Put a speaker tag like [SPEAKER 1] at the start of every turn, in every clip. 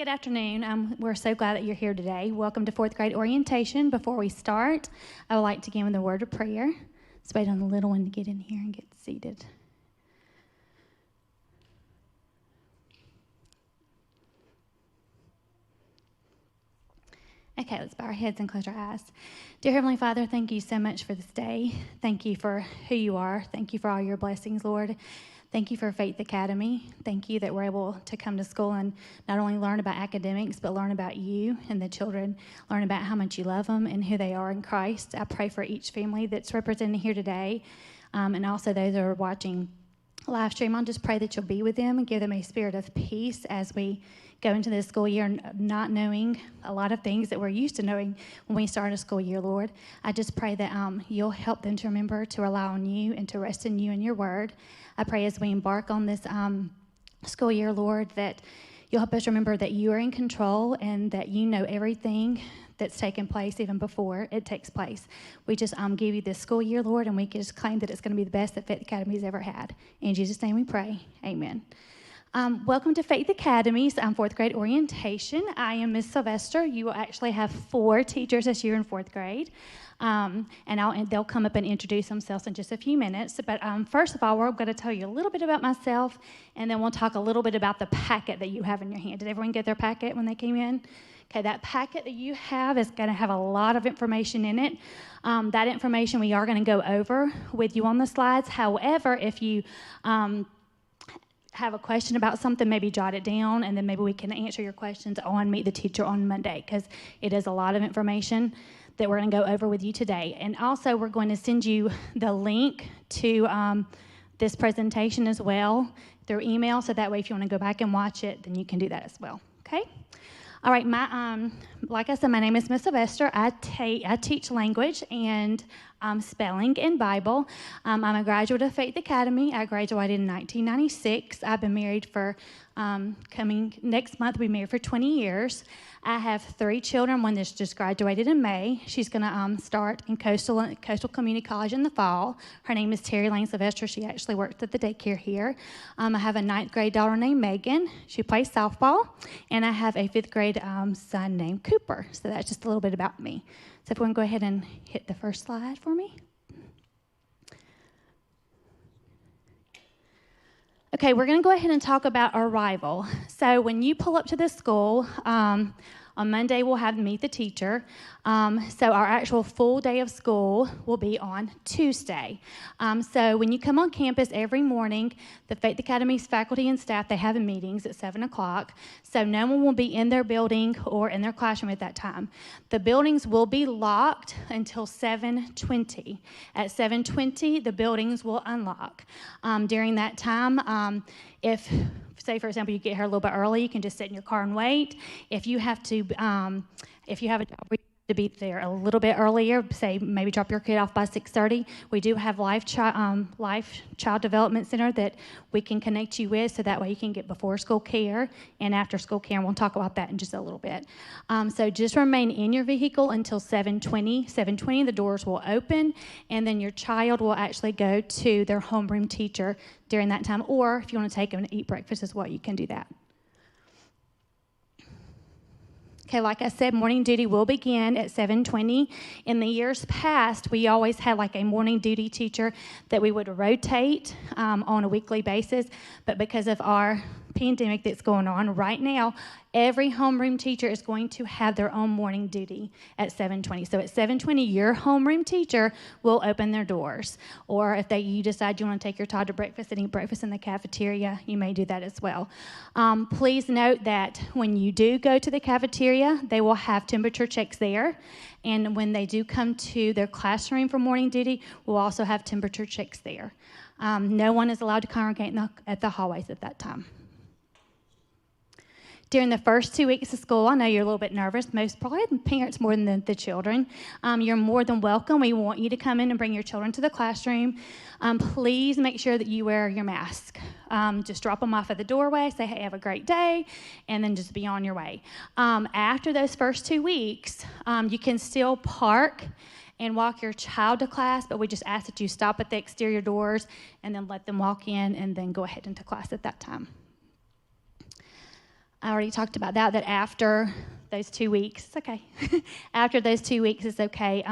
[SPEAKER 1] Good afternoon. We're so glad that you're here today. Welcome to fourth grade orientation. Before we start, I would like to begin with a word of prayer. Let's wait on the little one to get in here and get seated. Okay, let's bow our heads and close our eyes. Dear Heavenly Father, thank you so much for this day. Thank you for who you are. Thank you for all your blessings, Lord. Thank you for Faith Academy. Thank you that we're able to come to school and not only learn about academics, but learn about you and the children, learn about how much you love them and who they are in Christ. I pray for each family that's represented here today, and also those that are watching live stream. I'll just pray that you'll be with them and give them a spirit of peace as we go into this school year, not knowing a lot of things that we're used to knowing when we start a school year, Lord. I just pray that you'll help them to remember to rely on you and to rest in you and your word. I pray as we embark on this school year, Lord, that you'll help us remember that you are in control and that you know everything that's taken place even before it takes place. We just give you this school year, Lord, and we can just claim that it's going to be the best that Faith Academy's ever had. In Jesus' name we pray. Amen. Welcome to Faith Academy's fourth grade orientation. I am Ms. Sylvester. You will actually have 4 teachers this year in fourth grade. And they'll come up and introduce themselves in just a few minutes. But first of all, we're going to tell you a little bit about myself, and then we'll talk a little bit about the packet that you have in your hand. Did everyone get their packet when they came in? Okay, that packet that you have is going to have a lot of information in it. That information we are going to go over with you on the slides. However, if you have a question about something, maybe jot it down, and then maybe we can answer your questions on Meet the Teacher on Monday, because it is a lot of information that we're going to go over with you today. And also, we're going to send you the link to this presentation as well through email, so that way if you want to go back and watch it, then you can do that as well, okay? All right, like I said, my name is Miss Sylvester. I teach language and spelling and Bible. I'm a graduate of Faith Academy. I graduated in 1996. I've been married for, coming next month, we'll be married for 20 years. I have 3 children, one that's just graduated in May. She's going to start in Coastal Community College in the fall. Her name is Terry Lane Sylvester. She actually works at the daycare here. I have a 9th grade daughter named Megan. She plays softball. And I have a 5th grade son named Cooper. So that's just a little bit about me. So if we want to go ahead and hit the first slide for me. Okay, we're going to go ahead and talk about arrival. So when you pull up to the school, on Monday we'll have Meet the Teacher. So our actual full day of school will be on Tuesday. So when you come on campus every morning, the Faith Academy's faculty and staff, they have meetings at 7 o'clock. So no one will be in their building or in their classroom at that time. The buildings will be locked until 7:20. At 7:20, the buildings will unlock. During that time, if, say, for example, you get here a little bit early, you can just sit in your car and wait. If you have to, if you have a job where you have to be there a little bit earlier, say maybe drop your kid off by 6:30, we do have Life Child Development Center that we can connect you with, so that way you can get before school care and after school care, and we'll talk about that in just a little bit. So just remain in your vehicle until 7:20. 7:20, the doors will open, and then your child will actually go to their homeroom teacher during that time, or if you want to take them to eat breakfast as well, you can do that. Okay, like I said, morning duty will begin at 7:20. In the years past, we always had like a morning duty teacher that we would rotate on a weekly basis, but because of our pandemic that's going on right now, every homeroom teacher is going to have their own morning duty at 7:20. So at 7:20, your homeroom teacher will open their doors. Or if you decide you want to take your child to breakfast and eat breakfast in the cafeteria, you may do that as well. Please note that when you do go to the cafeteria, they will have temperature checks there. And when they do come to their classroom for morning duty, we'll also have temperature checks there. No one is allowed to congregate at the hallways at that time. During the first 2 weeks of school, I know you're a little bit nervous, probably the parents more than the children. You're more than welcome. We want you to come in and bring your children to the classroom. Please make sure that you wear your mask. Just drop them off at the doorway, say, hey, have a great day, and then just be on your way. After those first 2 weeks, you can still park and walk your child to class, but we just ask that you stop at the exterior doors and then let them walk in and then go ahead into class at that time. I already talked about that after those 2 weeks, it's okay. After those 2 weeks, it's okay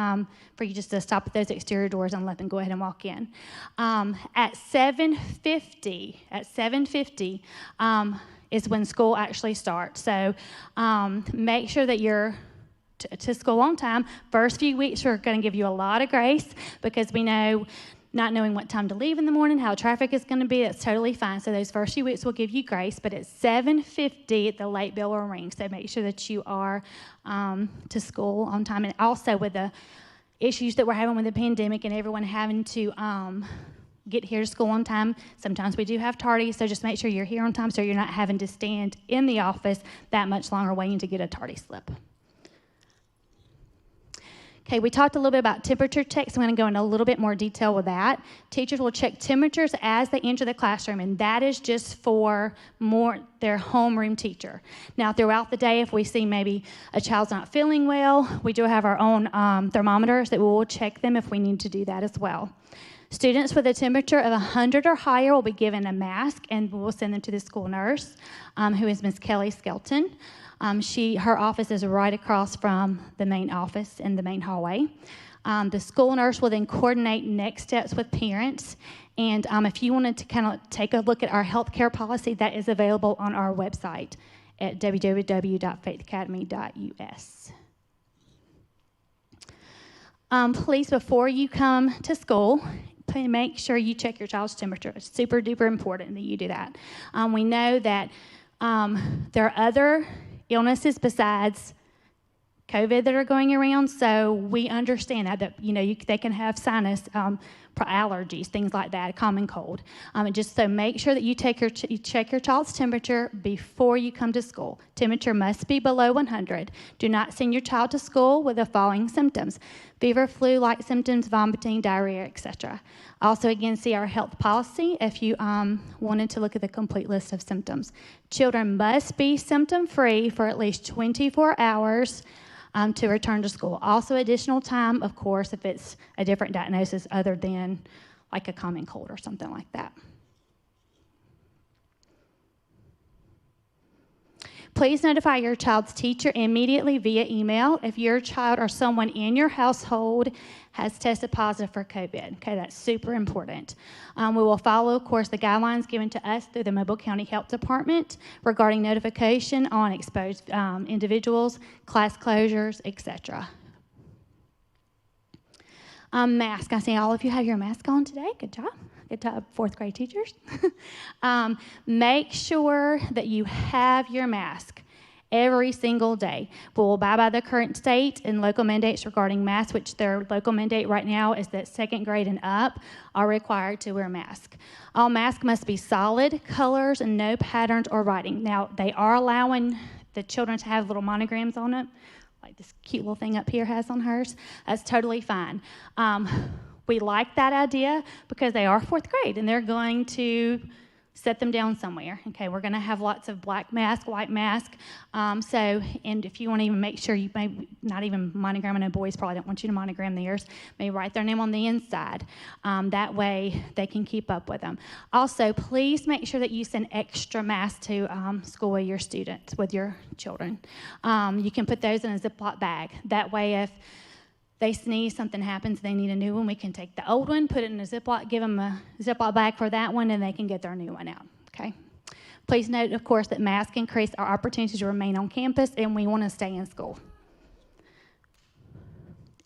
[SPEAKER 1] for you just to stop at those exterior doors and let them go ahead and walk in. At 7:50 is when school actually starts. So make sure that you're to school on time. First few weeks are going to give you a lot of grace because we know not knowing what time to leave in the morning, how traffic is going to be, that's totally fine. So those first few weeks will give you grace, but at 7:50, the late bell will ring. So make sure that you are to school on time. And also with the issues that we're having with the pandemic and everyone having to get here to school on time, sometimes we do have tardies, so just make sure you're here on time so you're not having to stand in the office that much longer waiting to get a tardy slip. Okay, we talked a little bit about temperature checks. I'm going to go into a little bit more detail with that. Teachers will check temperatures as they enter the classroom, and that is just for their homeroom teacher. Now, throughout the day, if we see maybe a child's not feeling well, we do have our own thermometers that we will check them if we need to do that as well. Students with a temperature of 100 or higher will be given a mask, and we'll send them to the school nurse, who is Miss Kelly Skelton. Her office is right across from the main office in the main hallway. The school nurse will then coordinate next steps with parents. And if you wanted to kind of take a look at our healthcare policy, that is available on our website at www.faithacademy.us. Please, before you come to school, make sure you check your child's temperature. It's super duper important that you do that. We know that there are other illnesses besides COVID that are going around, so we understand that they can have sinus allergies, things like that, a common cold. Just so make sure that you check your child's temperature before you come to school. Temperature must be below 100. Do not send your child to school with the following symptoms: fever, flu-like symptoms, vomiting, diarrhea, etc. Also, again, see our health policy if you wanted to look at the complete list of symptoms. Children must be symptom-free for at least 24 hours to return to school. Also, additional time, of course, if it's a different diagnosis other than like a common cold or something like that. Please notify your child's teacher immediately via email if your child or someone in your household has tested positive for COVID. Okay, that's super important. We will follow, of course, the guidelines given to us through the Mobile County Health Department regarding notification on exposed individuals, class closures, etc. Mask. I see all of you have your mask on today. Good job. Good job, fourth grade teachers. Make sure that you have your mask every single day. We'll abide by the current state and local mandates regarding masks, which their local mandate right now is that second grade and up are required to wear masks. All masks must be solid colors and no patterns or writing. Now, they are allowing the children to have little monograms on it, like this cute little thing up here has on hers. That's totally fine. We like that idea because they are fourth grade and they're going to set them down somewhere. Okay, we're going to have lots of black mask, white mask. And if you want to even make sure you may not even monogram, I know boys probably don't want you to monogram theirs, maybe write their name on the inside. That way they can keep up with them. Also, please make sure that you send extra masks to school with your students, with your children. You can put those in a Ziploc bag. That way if they sneeze, something happens, they need a new one, we can take the old one, put it in a Ziploc, give them a Ziploc bag for that one, and they can get their new one out, okay? Please note, of course, that masks increase our opportunity to remain on campus, and we want to stay in school.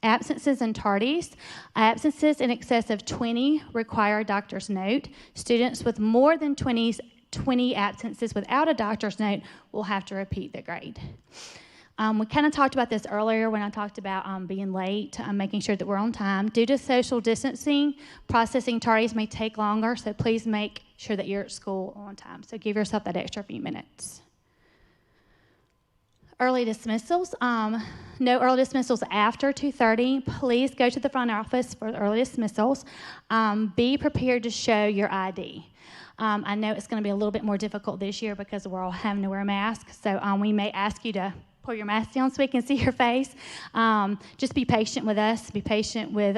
[SPEAKER 1] Absences and tardies. Absences in excess of 20 require a doctor's note. Students with more than 20 absences without a doctor's note will have to repeat the grade. We kind of talked about this earlier when I talked about being late, making sure that we're on time. Due to social distancing, processing tardies may take longer, so please make sure that you're at school on time. So give yourself that extra few minutes. Early dismissals. No early dismissals after 2:30. Please go to the front office for early dismissals. Be prepared to show your ID. I know it's going to be a little bit more difficult this year because we're all having to wear masks, so we may ask you to pull your mask down so we can see your face. Just be patient with us. Be patient with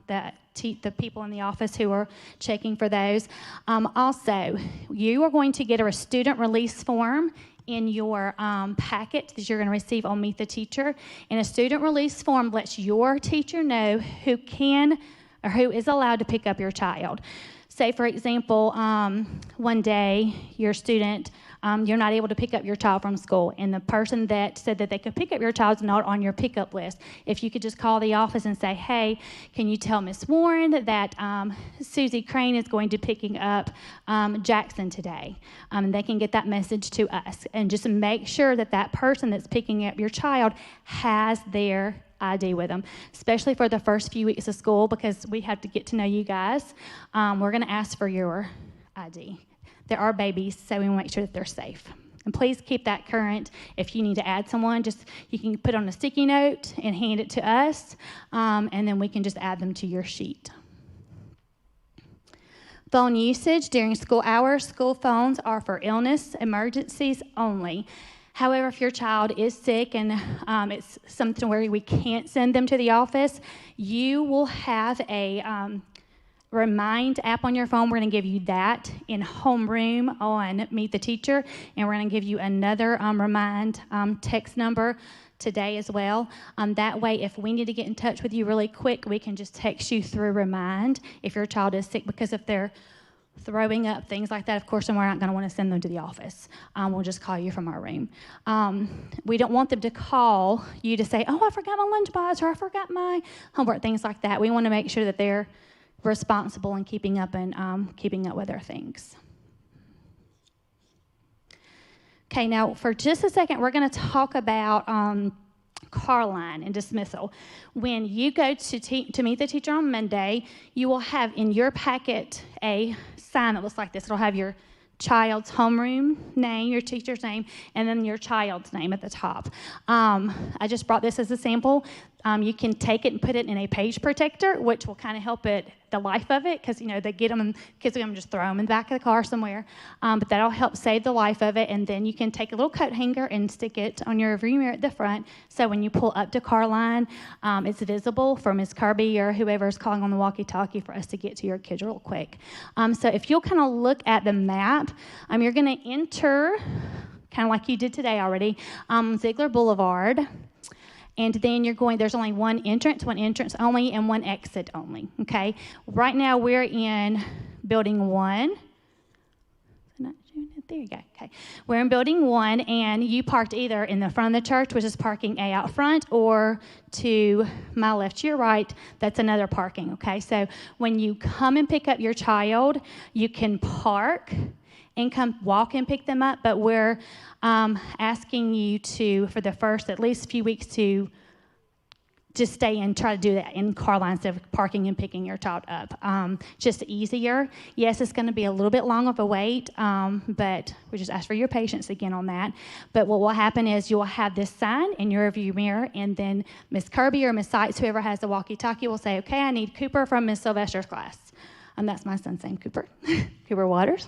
[SPEAKER 1] the people in the office who are checking for those. Also, you are going to get a student release form in your packet that you're going to receive on Meet the Teacher. And a student release form lets your teacher know who can or who is allowed to pick up your child. Say, for example, one day your student, you're not able to pick up your child from school, and the person that said that they could pick up your child is not on your pickup list. If you could just call the office and say, hey, can you tell Miss Warren that Susie Crane is going to picking up Jackson today? They can get that message to us. And just make sure that that person that's picking up your child has their ID with them, especially for the first few weeks of school, because we have to get to know you guys. We're going to ask for your ID. There are babies, so we want to make sure that they're safe. And please keep that current. If you need to add someone, you can put on a sticky note and hand it to us, and then we can just add them to your sheet. Phone usage during school hours. School phones are for illness emergencies only. However, if your child is sick and it's something where we can't send them to the office, you will have a Remind app on your phone. We're going to give you that in homeroom on Meet the Teacher, and we're going to give you another Remind text number today as well. That way, if we need to get in touch with you really quick, we can just text you through Remind if your child is sick, because if they're throwing up, things like that, of course, then we're not going to want to send them to the office. We'll just call you from our room. We don't want them to call you to say, oh, I forgot my lunchbox, or I forgot my homework, things like that. We want to make sure that they're responsible and keeping up with their things. Okay, now for just a second, we're going to talk about car line and dismissal. When you go to Meet the Teacher on Monday, you will have in your packet a sign that looks like this. It'll have your child's homeroom name, your teacher's name, and then your child's name at the top. I just brought this as a sample. You can take it and put it in a page protector, which will kind of help the life of it, because they get them and kids are going to just throw them in the back of the car somewhere. But that'll help save the life of it. And then you can take a little coat hanger and stick it on your rearview mirror at the front, so when you pull up to car line, it's visible for Ms. Kirby or whoever is calling on the walkie-talkie for us to get to your kids real quick. So if you'll kind of look at the map, you're going to enter, kind of like you did today already, Ziegler Boulevard. And then there's only one entrance only, and one exit only, okay? Right now we're in Building 1. There you go, okay. We're in Building 1, and you parked either in the front of the church, which is parking A out front, or to my left, to your right, that's another parking, okay? So when you come and pick up your child, you can park and come walk and pick them up, but we're asking you to, for the first at least few weeks, to just stay and try to do that in car line instead of parking and picking your child up. Just easier. Yes, it's going to be a little bit long of a wait, but we just ask for your patience again on that. But what will happen is you will have this sign in your rearview mirror, and then Miss Kirby or Miss Sykes, whoever has the walkie-talkie, will say, okay, I need Cooper from Miss Sylvester's class. That's my son's name, Cooper, Cooper Waters.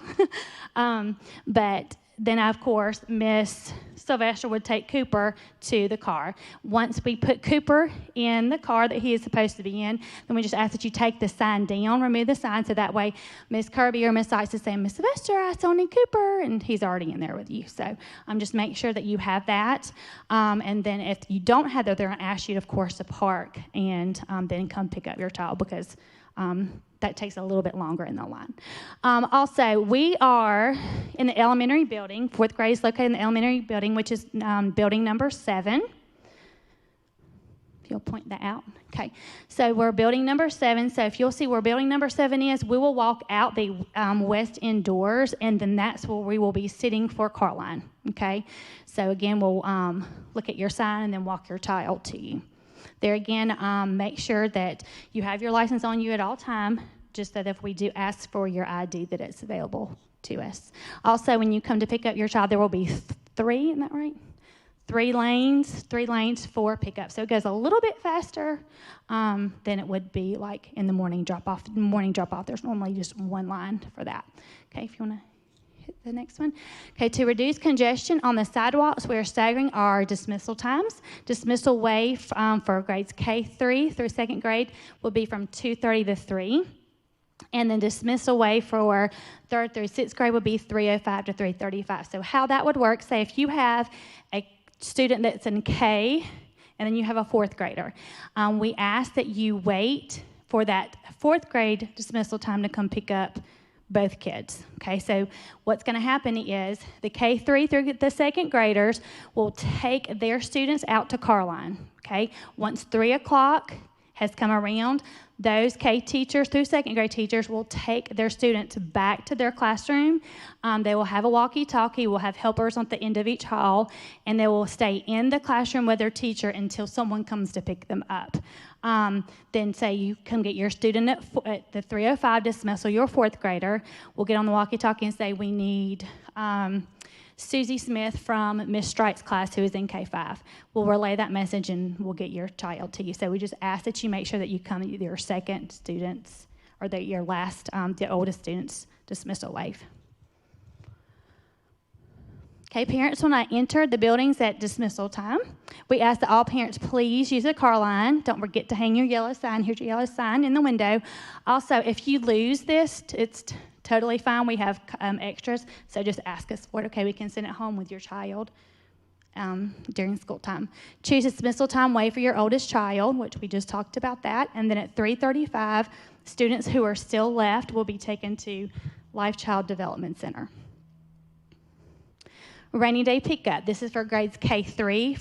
[SPEAKER 1] But then, of course, Miss Sylvester would take Cooper to the car. Once we put Cooper in the car that he is supposed to be in, then we just ask that you take the sign down, remove the sign, so that way Miss Kirby or Miss Sykes is saying, Miss Sylvester, I still need Cooper, and he's already in there with you. So just make sure that you have that. And then if you don't have that, they're going to ask you, of course, to park and then come pick up your child, because that takes a little bit longer in the line. Also, we are in the elementary building. Fourth grade is located in the elementary building, which is building number 7. If you'll point that out. Okay. So we're building number 7. So if you'll see where building number 7 is, we will walk out the west end doors, and then that's where we will be sitting for car line. Okay. So again, we'll look at your sign and then walk your child to you. There again, make sure that you have your license on you at all time, just so that if we do ask for your ID, that it's available to us. Also, when you come to pick up your child, there will be 3, isn't that right? 3 lanes for pickup. So it goes a little bit faster than it would be like in the morning drop-off. There's normally just 1 line for that. Okay, if you want to hit the next one. Okay, to reduce congestion on the sidewalks, we are staggering our dismissal times. Dismissal wave for grades K3 through 2nd grade will be from 2:30 to 3. And then dismissal wave for 3rd through 6th grade would be 3:05 to 3:35. So how that would work, say if you have a student that's in K and then you have a 4th grader, we ask that you wait for that 4th grade dismissal time to come pick up both kids. Okay, so what's going to happen is the K3 through the 2nd graders will take their students out to Carline. Okay, once 3 o'clock has come around, those K teachers through 2nd grade teachers will take their students back to their classroom. They will have a walkie-talkie, will have helpers on the end of each hall, and they will stay in the classroom with their teacher until someone comes to pick them up. Then say you come get your student at the 3:05 dismissal, your 4th grader, will get on the walkie-talkie and say, we need Susie Smith from Miss Strite's class, who is in K5. We'll relay that message and we'll get your child to you. So we just ask that you make sure that you come to your 2nd students or your last, the oldest students dismissal wave. Okay, parents, when I enter the buildings at dismissal time, we ask that all parents please use a car line. Don't forget to hang your yellow sign. Here's your yellow sign in the window. Also, if you lose this, it's totally fine. We have extras, so just ask us for it. Okay, we can send it home with your child during school time. Choose dismissal time way for your oldest child, which we just talked about that. And then at 3:35, students who are still left will be taken to Life Child Development Center. Rainy day pickup. This is for grades K3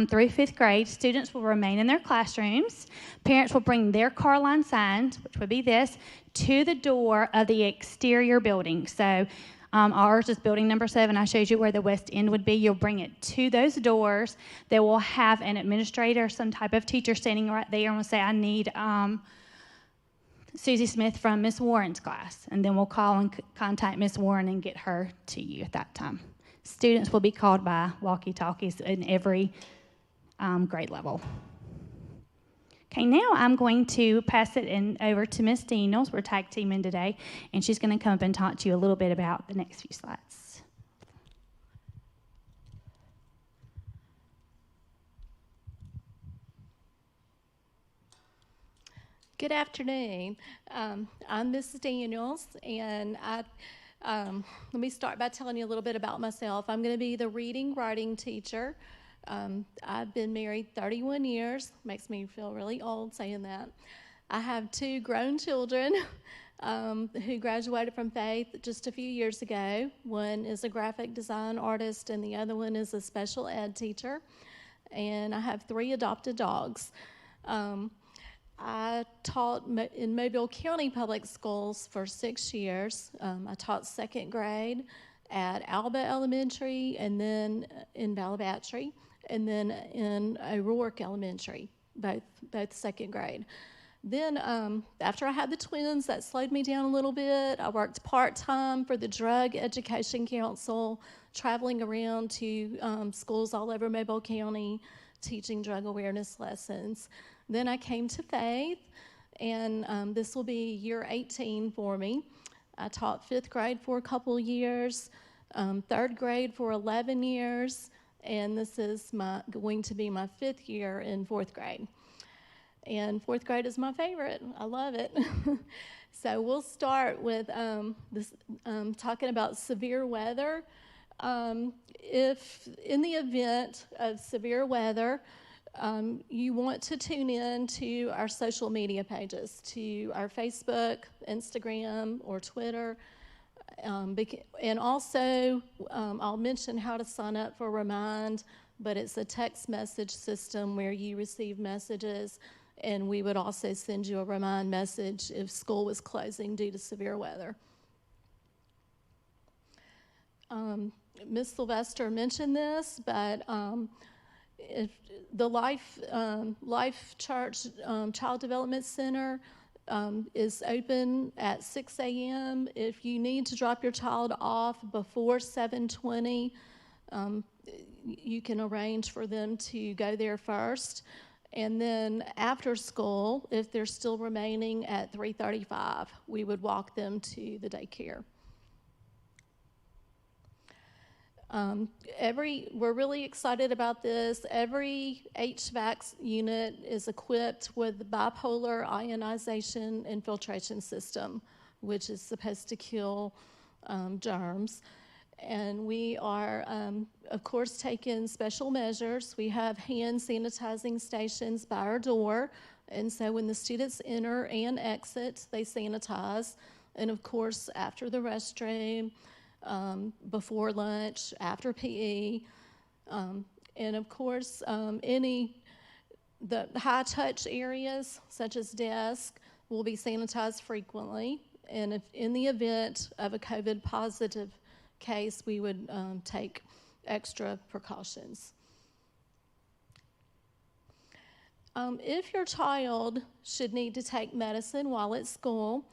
[SPEAKER 1] through 5th grade. Students will remain in their classrooms. Parents will bring their car line signs, which would be this, to the door of the exterior building. So ours is building number 7. I showed you where the west end would be. You'll bring it to those doors. They will have an administrator, some type of teacher standing right there, and will say, I need Susie Smith from Miss Warren's class. And then we'll call and contact Miss Warren and get her to you at that time. Students will be called by walkie-talkies in every grade level. Okay, now I'm going to pass it over to Miss Daniels. We're tag teaming today, and she's going to come up and talk to you a little bit about the next few slides.
[SPEAKER 2] Good afternoon. I'm Mrs. Daniels, and let me start by telling you a little bit about myself. I'm going to be the reading, writing teacher. I've been married 31 years. Makes me feel really old saying that. I have 2 grown children who graduated from Faith just a few years ago. One is a graphic design artist, and the other one is a special ed teacher. And I have 3 adopted dogs. I taught in Mobile County Public Schools for 6 years. I taught 2nd grade at Alba Elementary, and then in Balabatry, and then in O'Rourke Elementary, both 2nd grade. Then after I had the twins, that slowed me down a little bit. I worked part-time for the Drug Education Council, traveling around to schools all over Mobile County, teaching drug awareness lessons. Then I came to Faith, and this will be year 18 for me. I taught 5th grade for a couple years, 3rd grade for 11 years, and this is going to be my 5th year in 4th grade. And 4th grade is my favorite. I love it. So we'll start with talking about severe weather. If in the event of severe weather, you want to tune in to our social media pages, to our Facebook, Instagram, or Twitter. And also, I'll mention how to sign up for Remind, but it's a text message system where you receive messages, and we would also send you a Remind message if school was closing due to severe weather. Ms. Sylvester mentioned this, but if the Life Church Child Development Center is open at 6 a.m. If you need to drop your child off before 7:20, you can arrange for them to go there first. And then after school, if they're still remaining at 3:35, we would walk them to the daycare. We're really excited about this. Every HVAC unit is equipped with bipolar ionization and filtration system. which is supposed to kill germs. And we are, of course, taking special measures. We have hand sanitizing stations by our door. And so when the students enter and exit, they sanitize. And of course, after the restroom, before lunch, after PE. And of course, the high-touch areas, such as desks, will be sanitized frequently. And if in the event of a COVID positive case, we would take extra precautions. If your child should need to take medicine while at school,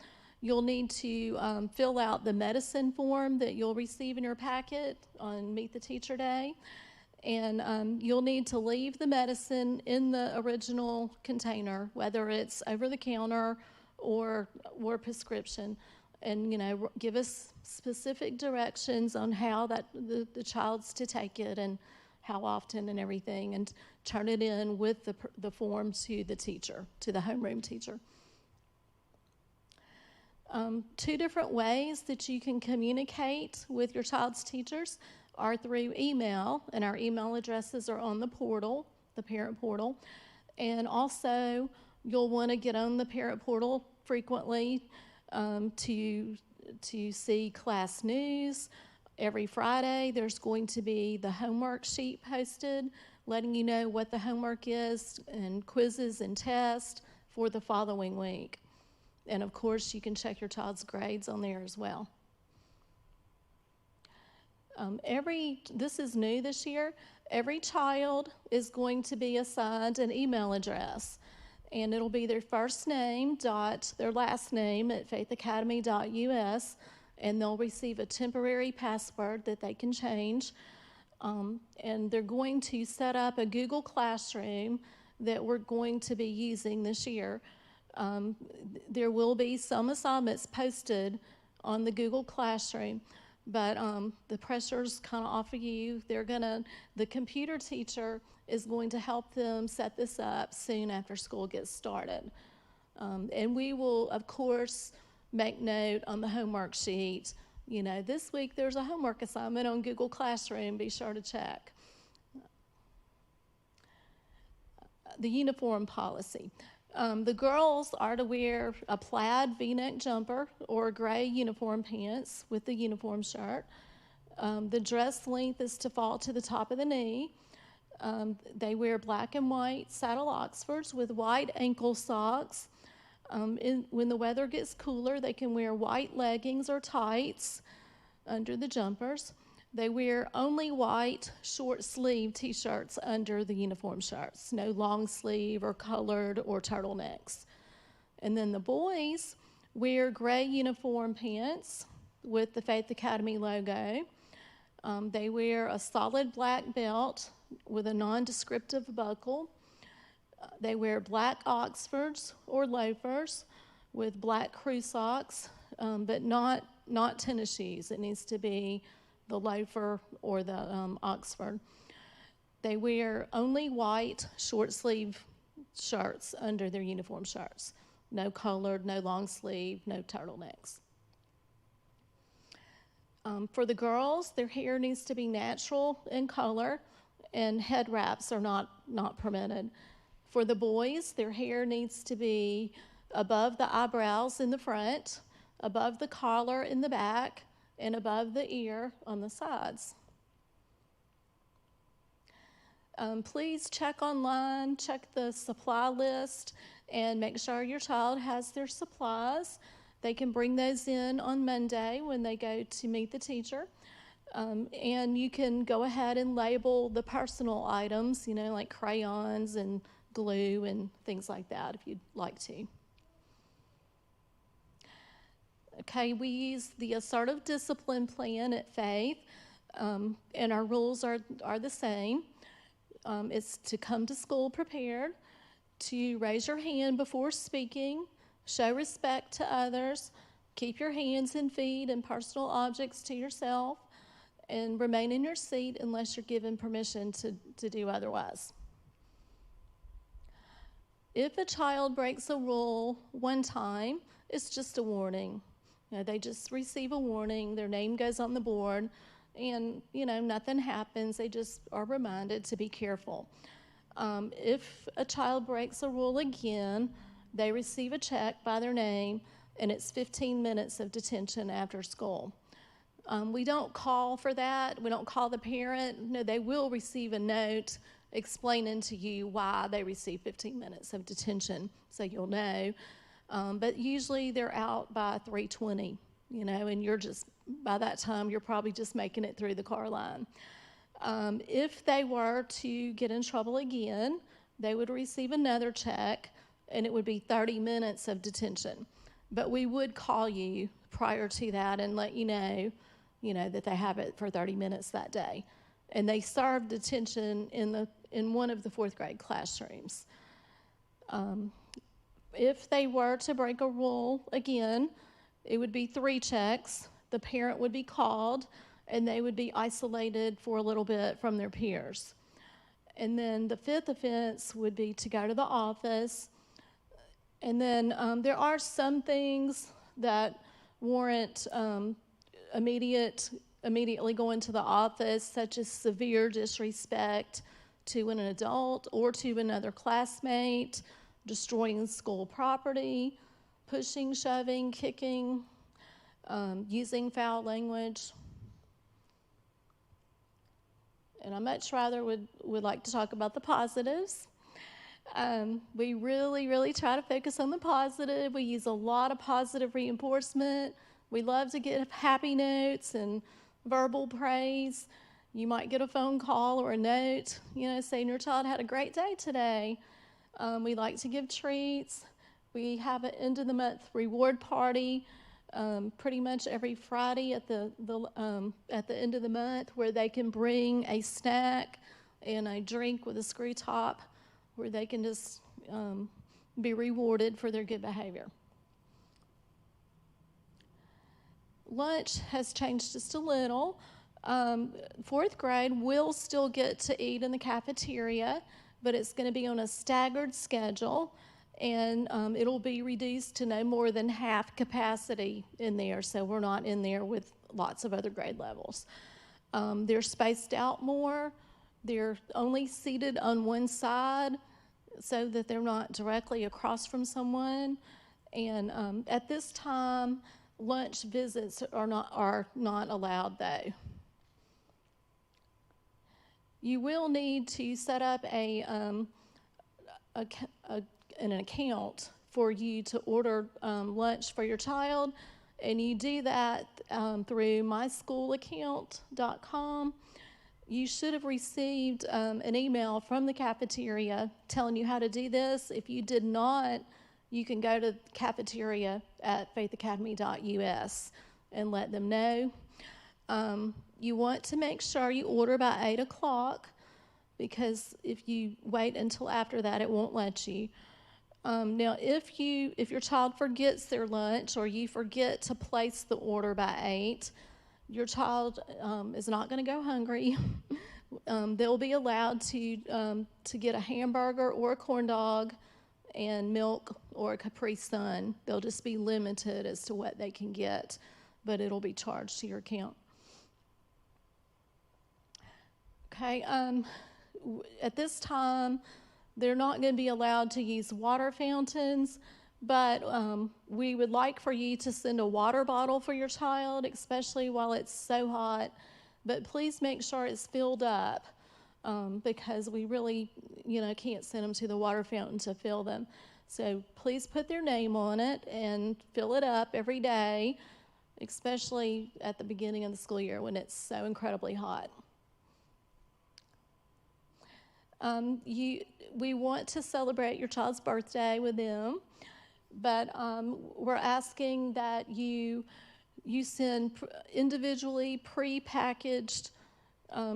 [SPEAKER 2] you'll need to fill out the medicine form that you'll receive in your packet on Meet the Teacher Day. And you'll need to leave the medicine in the original container, whether it's over the counter or prescription. And, give us specific directions on how the child's to take it and how often and everything, and turn it in with the form to the teacher, to the homeroom teacher. 2 different ways that you can communicate with your child's teachers are through email, and our email addresses are on the portal, the parent portal. And also, you'll want to get on the parent portal frequently to see class news. Every Friday, there's going to be the homework sheet posted, letting you know what the homework is, and quizzes and tests for the following week. And of course, you can check your child's grades on there as well. This is new this year, every child is going to be assigned an email address, and it'll be their first name dot their last name at faithacademy.us, and they'll receive a temporary password that they can change. And they're going to set up a Google Classroom that we're going to be using this year. There will be some assignments posted on the Google Classroom, but the pressure's kind of off of you. The computer teacher is going to help them set this up soon after school gets started. And we will, of course, make note on the homework sheet. This week there's a homework assignment on Google Classroom. Be sure to check. The uniform policy. The girls are to wear a plaid V-neck jumper or gray uniform pants with the uniform shirt. The dress length is to fall to the top of the knee. They wear black and white saddle Oxfords with white ankle socks. When the weather gets cooler, they can wear white leggings or tights under the jumpers. They wear only white short-sleeve T-shirts under the uniform shirts, no long sleeve or colored or turtlenecks. And then the boys wear gray uniform pants with the Faith Academy logo. They wear a solid black belt with a non-descriptive buckle. They wear black Oxfords or loafers with black crew socks, but not tennis shoes. It needs to be the loafer or the Oxford. They wear only white short-sleeve shirts under their uniform shirts. No colored, no long sleeve, no turtlenecks. For the girls, their hair needs to be natural in color, and head wraps are not permitted. For the boys, their hair needs to be above the eyebrows in the front, above the collar in the back, and above the ear on the sides. Please check online, check the supply list, and make sure your child has their supplies. They can bring those in on Monday when they go to meet the teacher. And you can go ahead and label the personal items, like crayons and glue and things like that if you'd like to. Okay, we use the assertive discipline plan at Faith, and our rules are the same. It's to come to school prepared, to raise your hand before speaking, show respect to others, keep your hands and feet and personal objects to yourself, and remain in your seat unless you're given permission to do otherwise. If a child breaks a rule one time, it's just a warning. They just receive a warning, their name goes on the board, and, nothing happens. They just are reminded to be careful. If a child breaks a rule again, they receive a check by their name, and it's 15 minutes of detention after school. We don't call for that. We don't call the parent. No, they will receive a note explaining to you why they received 15 minutes of detention, so you'll know. But usually they're out by 3:20, and by that time, you're probably just making it through the car line. If they were to get in trouble again, they would receive another check, and it would be 30 minutes of detention. But we would call you prior to that and let you know, that they have it for 30 minutes that day. And they serve detention in one of the fourth grade classrooms. If they were to break a rule again, it would be 3 checks. The parent would be called, and they would be isolated for a little bit from their peers. And then the 5th offense would be to go to the office. And then there are some things that warrant immediately going to the office, such as severe disrespect to an adult or to another classmate, destroying school property, pushing, shoving, kicking, using foul language. And I much rather would like to talk about the positives. We really, really try to focus on the positive. We use a lot of positive reinforcement. We love to get happy notes and verbal praise. You might get a phone call or a note, saying your child had a great day today. We like to give treats. We have an end of the month reward party pretty much every Friday at the end of the month, where they can bring a snack and a drink with a screw top, where they can just be rewarded for their good behavior. Lunch has changed just a little. 4th grade will still get to eat in the cafeteria, but it's going to be on a staggered schedule, and it'll be reduced to no more than half capacity in there, so we're not in there with lots of other grade levels. They're spaced out more. They're only seated on one side so that they're not directly across from someone. And at this time, lunch visits are not allowed, though. You will need to set up an account for you to order lunch for your child, and you do that through myschoolaccount.com. You should have received an email from the cafeteria telling you how to do this. If you did not, you can go to the cafeteria at faithacademy.us and let them know. You want to make sure you order by 8 o'clock, because if you wait until after that, it won't let you. Now, if your child forgets their lunch, or you forget to place the order by 8, your child is not going to go hungry. They'll be allowed to get a hamburger or a corn dog and milk or a Capri Sun. They'll just be limited as to what they can get, but it'll be charged to your account. Okay, at this time, they're not going to be allowed to use water fountains, but we would like for you to send a water bottle for your child, especially while it's so hot. But please make sure it's filled up, because we really, can't send them to the water fountain to fill them. So please put their name on it and fill it up every day, especially at the beginning of the school year when it's so incredibly hot. We want to celebrate your child's birthday with them, but we're asking that you send individually pre-packaged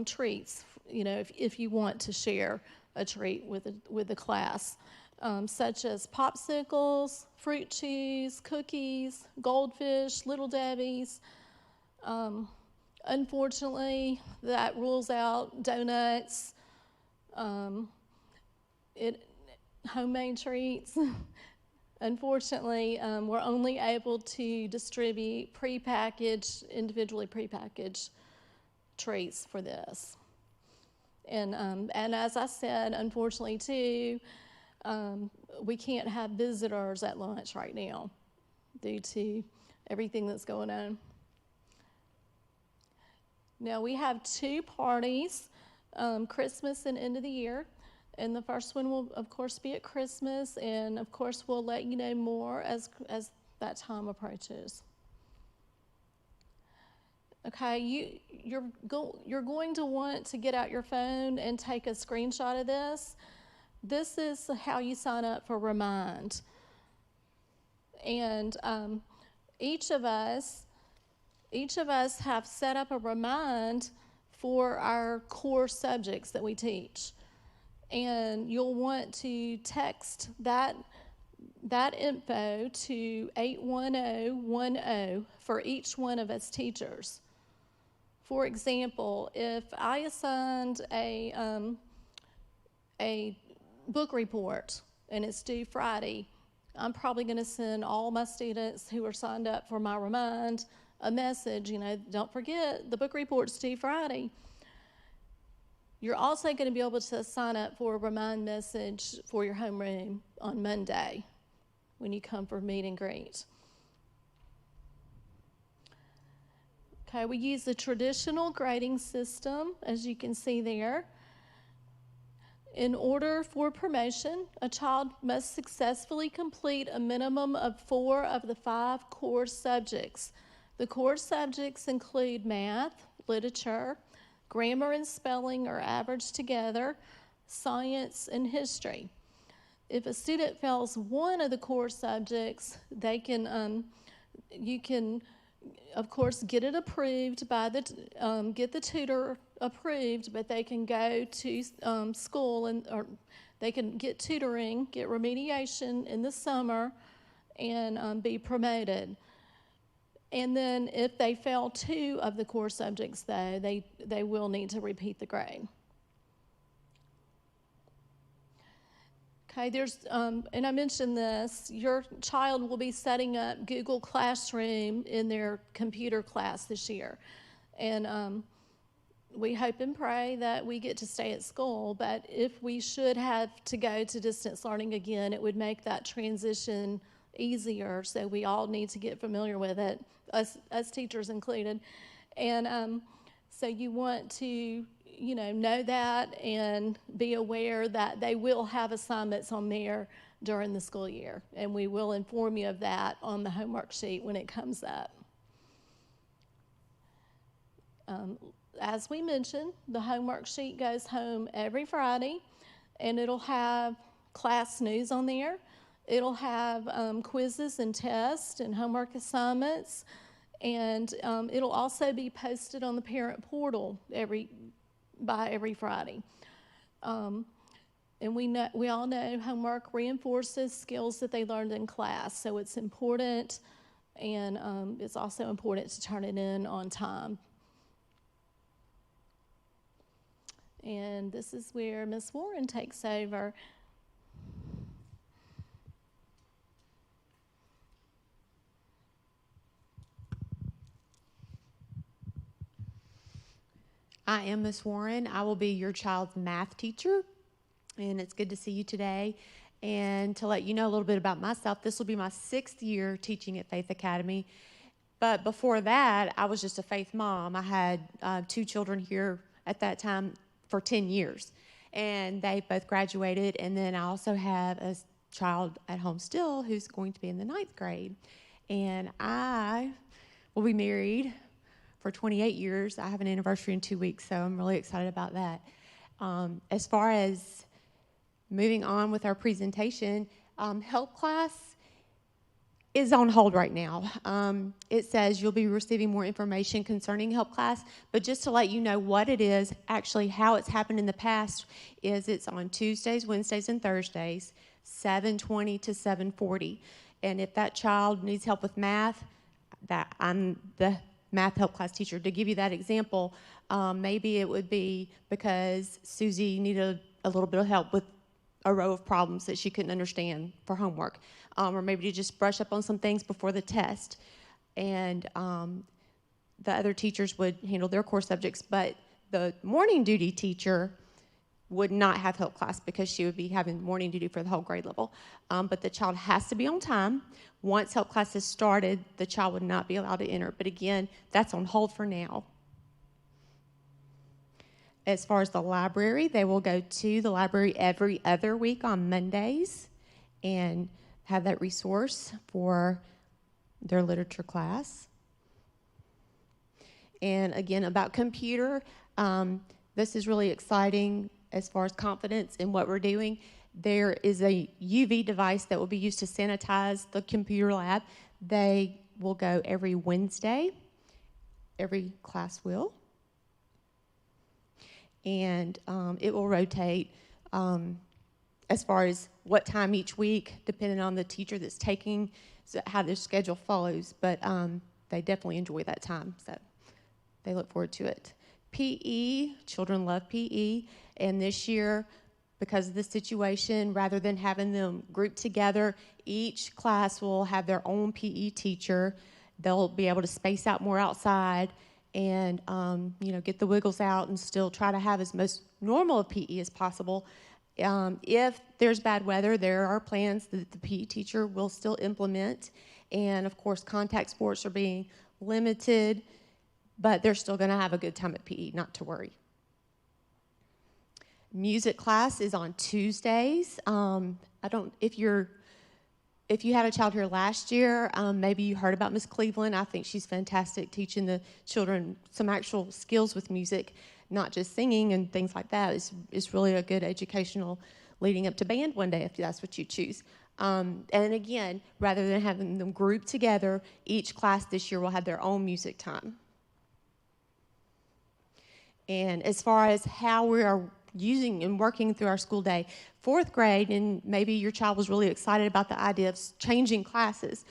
[SPEAKER 2] treats, if you want to share a treat with the class, such as popsicles, fruit chews, cookies, goldfish, Little Debbie's. Unfortunately, that rules out donuts, homemade treats. Unfortunately, we're only able to distribute individually prepackaged treats for this. And as I said, unfortunately too, we can't have visitors at lunch right now due to everything that's going on. Now we have 2 parties, Christmas and end of the year. And the first one will, of course, be at Christmas. And, of course, we'll let you know more as that time approaches. Okay, you're going to want to get out your phone and take a screenshot of this. This is how you sign up for Remind. And each of us have set up a Remind for our core subjects that we teach. And you'll want to text that info to 81010 for each one of us teachers. For example, if I assigned a book report and it's due Friday, I'm probably going to send all my students who are signed up for my Remind a message, don't forget the book report's due Friday. You're also going to be able to sign up for a Remind message for your homeroom on Monday when you come for meet and greet. Okay, we use the traditional grading system, as you can see there. In order for promotion, a child must successfully complete a minimum of 4 of the 5 core subjects. The core subjects include math, literature, grammar and spelling are averaged together, science, and history. If a student fails one of the core subjects, you can, of course, get it approved by get the tutor approved, but they can go to school or they can get tutoring, get remediation in the summer, and be promoted. And then if they fail 2 of the core subjects, though, they will need to repeat the grade. Okay, and I mentioned this, your child will be setting up Google Classroom in their computer class this year. And we hope and pray that we get to stay at school, but if we should have to go to distance learning again, it would make that transition easier, so we all need to get familiar with it, us teachers included. And so you want to know that and be aware that they will have assignments on there during the school year, and we will inform you of that on the homework sheet when it comes up. As we mentioned, the homework sheet goes home every Friday, and it'll have class news on there. It'll have quizzes and tests and homework assignments, and it'll also be posted on the parent portal every Friday. And we all know homework reinforces skills that they learned in class, so it's important, and it's also important to turn it in on time. And this is where Ms. Warren takes over.
[SPEAKER 3] I am Ms. Warren. I will be your child's math teacher, and it's good to see you today. And to let you know a little bit about myself, this will be my 6th year teaching at Faith Academy. But before that, I was just a Faith mom. I had 2 children here at that time for 10 years, and they both graduated. And then I also have a child at home still who's going to be in the 9th grade. And I will be married for 28 years. I have an anniversary in 2 weeks, so I'm really excited about that. As far as moving on with our presentation, help class is on hold right now. It says you'll be receiving more information concerning help class, but just to let you know what it is, actually how it's happened in the past is it's on Tuesdays, Wednesdays, and Thursdays, 7:20 to 7:40. And if that child needs help with math, that I'm the math help class teacher. To give you that example, maybe it would be because Susie needed a little bit of help with a row of problems that she couldn't understand for homework, or maybe to just brush up on some things before the test. And the other teachers would handle their core subjects, but the morning duty teacher would not have help class because she would be having morning duty for the whole grade level. But the child has to be on time. Once help class has started, the child would not be allowed to enter. But again, that's on hold for now. As far as the library, they will go to the library every other week on Mondays and have that resource for their literature class. And again, about computer, this is really exciting as far as confidence in what we're doing. There is a UV device that will be used to sanitize the computer lab. They will go every Wednesday. Every class will. And it will rotate as far as what time each week, depending on the teacher that's taking, so how their schedule follows. But they definitely enjoy that time, so they look forward to it. PE, children love PE, and this year, because of the situation, rather than having them grouped together, each class will have their own PE teacher. They'll be able to space out more outside and get the wiggles out and still try to have as most normal of PE as possible. If there's bad weather, there are plans that the PE teacher will still implement. And of course, contact sports are being limited, but they're still going to have a good time at PE, not to worry. Music class is on Tuesdays. If you had a child here last year, maybe you heard about Miss Cleveland. I think she's fantastic teaching the children some actual skills with music, not just singing and things like that. It's really a good educational leading up to band one day if that's what you choose. And again, rather than having them grouped together, each class this year will have their own music time. And as far as how we are using and working through our school day, 4th grade, and maybe your child was really excited about the idea of changing classes,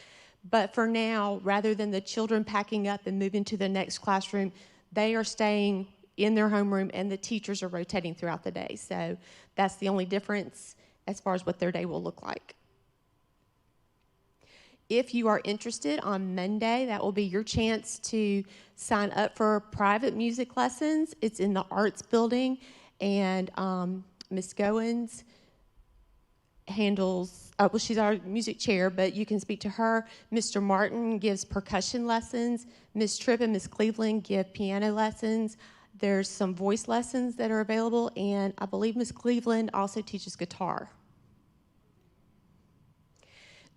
[SPEAKER 3] but for now, rather than the children packing up and moving to the next classroom, they are staying in their homeroom and the teachers are rotating throughout the day. So that's the only difference as far as what their day will look like. If you are interested, on Monday, that will be your chance to sign up for private music lessons. It's in the Arts Building, and Ms. Goins handles, she's our music chair, but you can speak to her. Mr. Martin gives percussion lessons. Ms. Tripp and Ms. Cleveland give piano lessons. There's some voice lessons that are available, and I believe Ms. Cleveland also teaches guitar.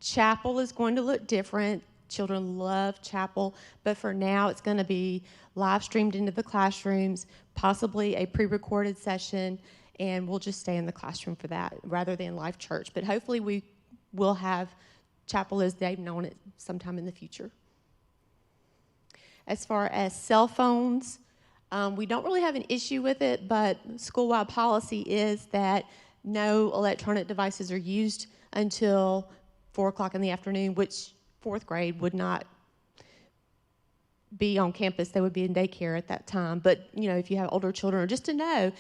[SPEAKER 3] Chapel is going to look different. Children love chapel, but for now it's going to be live streamed into the classrooms, possibly a pre-recorded session, and we'll just stay in the classroom for that rather than live church. But hopefully we will have chapel as they've known it sometime in the future. As far as cell phones, we don't really have an issue with it, but school-wide policy is that no electronic devices are used until 4 o'clock in the afternoon, which 4th grade would not be on campus. They would be in daycare at that time. But, if you have older children, or just to know,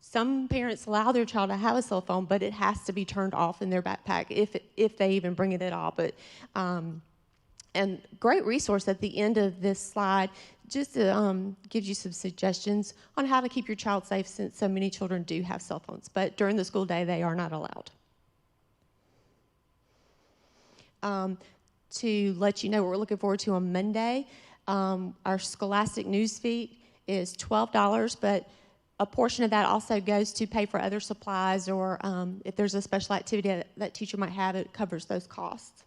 [SPEAKER 3] some parents allow their child to have a cell phone, but it has to be turned off in their backpack if they even bring it at all. But and great resource at the end of this slide just gives you some suggestions on how to keep your child safe, since so many children do have cell phones. But during the school day, they are not allowed. To let you know what we're looking forward to on Monday, our Scholastic Newsfeed is $12, but a portion of that also goes to pay for other supplies, or if there's a special activity that teacher might have, it covers those costs.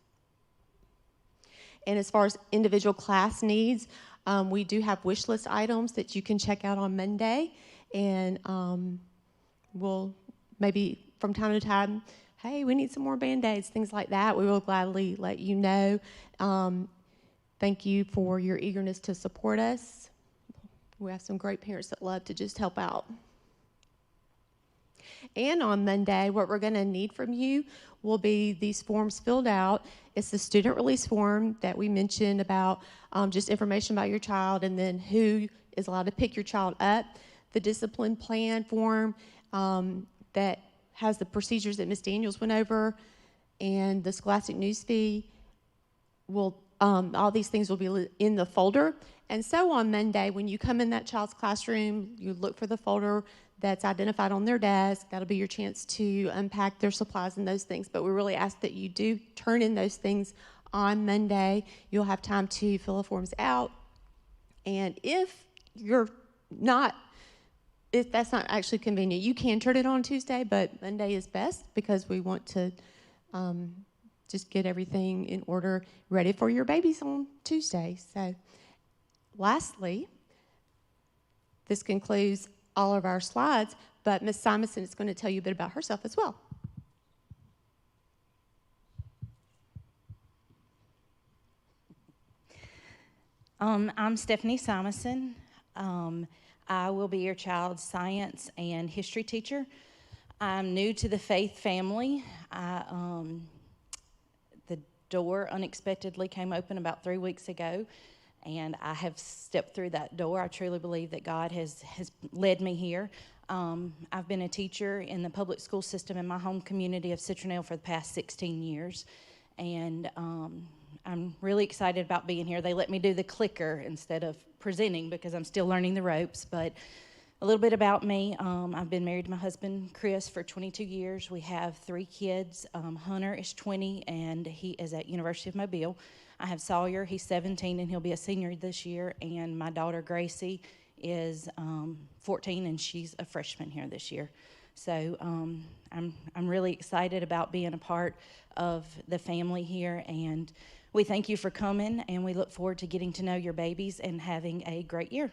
[SPEAKER 3] And as far as individual class needs, we do have wish list items that you can check out on Monday, and we'll maybe from time to time, hey, we need some more Band-Aids, things like that. We will gladly let you know. Thank you for your eagerness to support us. We have some great parents that love to just help out. And on Monday, what we're going to need from you will be these forms filled out. It's the student release form that we mentioned about just information about your child, and then who is allowed to pick your child up. The discipline plan form that has the procedures that Ms. Daniels went over, and the Scholastic News Fee will, all these things will be in the folder. And so on Monday, when you come in that child's classroom, you look for the folder that's identified on their desk. That'll be your chance to unpack their supplies and those things. But we really ask that you do turn in those things on Monday. You'll have time to fill the forms out. And if that's not actually convenient, you can turn it on Tuesday, but Monday is best because we want to just get everything in order, ready for your babies on Tuesday. So lastly, this concludes all of our slides, but Ms. Simonson is going to tell you a bit about herself as well.
[SPEAKER 4] I'm Stephanie Simonson. I will be your child's science and history teacher. I'm new to the Faith family. The door unexpectedly came open about 3 weeks ago, and I have stepped through that door. I truly believe that God has led me here. I've been a teacher in the public school system in my home community of Citronelle for the past 16 years, and I'm really excited about being here. They let me do the clicker instead of presenting because I'm still learning the ropes. But a little bit about me. I've been married to my husband, Chris, for 22 years. We have 3 kids. Hunter is 20, and he is at University of Mobile. I have Sawyer. He's 17, and he'll be a senior this year. And my daughter, Gracie, is 14, and she's a freshman here this year. So I'm really excited about being a part of the family here, and we thank you for coming, and we look forward to getting to know your babies and having a great year.